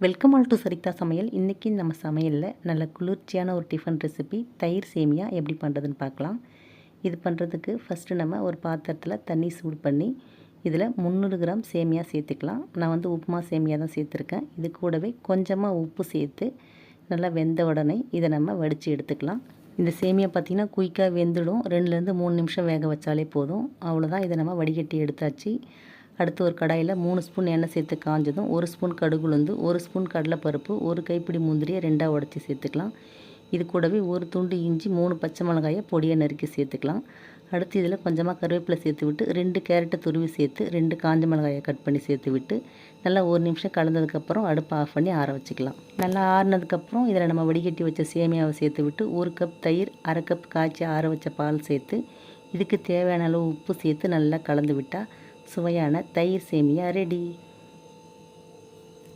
Welcome all to சரிதா சமையல். இன்றைக்கி நம்ம சமையலில் நல்ல குளிர்ச்சியான ஒரு டிஃபன் ரெசிபி தயிர் சேமியா எப்படி பண்ணுறதுன்னு பார்க்கலாம். இது பண்ணுறதுக்கு ஃபஸ்ட்டு நம்ம ஒரு பாத்திரத்தில் தண்ணி சூடு பண்ணி இதில் 300 கிராம் சேமியா சேர்த்துக்கலாம். நான் உப்புமா சேமியா தான் சேர்த்துருக்கேன். இது கூடவே கொஞ்சமாக உப்பு சேர்த்து நல்லா வெந்த உடனே இதை நம்ம வடித்து எடுத்துக்கலாம். இந்த சேமியா பார்த்திங்கன்னா குயிக்காக வெந்துடும். 2லேருந்து 3 நிமிஷம் வேக வச்சாலே போதும். அவ்வளோதான். இதை நம்ம வடிகட்டி எடுத்தாச்சு. அடுத்து ஒரு கடாயில் 3 ஸ்பூன் எண்ணெய் சேர்த்து காஞ்சதும் 1 ஸ்பூன் கடுகு உளுந்து, 1 ஸ்பூன் கடலைப்பருப்பு, 1 கைப்பிடி முந்திரியை 2ஆக உடச்சி சேர்த்துக்கலாம். இது கூடவே 1 துண்டு இஞ்சி, 3 பச்சை மிளகாயை பொடியை நறுக்கி சேர்த்துக்கலாம். அடுத்து இதில் கொஞ்சமாக கருவேப்பிலை சேர்த்து விட்டு 2 கேரட்டை துருவி சேர்த்து 2 காஞ்ச மிளகாயை கட் பண்ணி சேர்த்து விட்டு நல்லா 1 நிமிஷம் கலந்ததுக்கப்புறம் அடுப்பை ஆஃப் பண்ணி ஆற வச்சுக்கலாம். நல்லா ஆறினதுக்கப்புறம் இதில் நம்ம வடிகட்டி வச்ச சேமியாவை சேர்த்து விட்டு 1 கப் தயிர், 1/2 கப் காய்ச்சி ஆற வச்ச பால் சேர்த்து இதுக்கு தேவையான அளவு உப்பு சேர்த்து நல்லா கலந்து விட்டால் சுவையான தயிர் சேமியா ரெடி.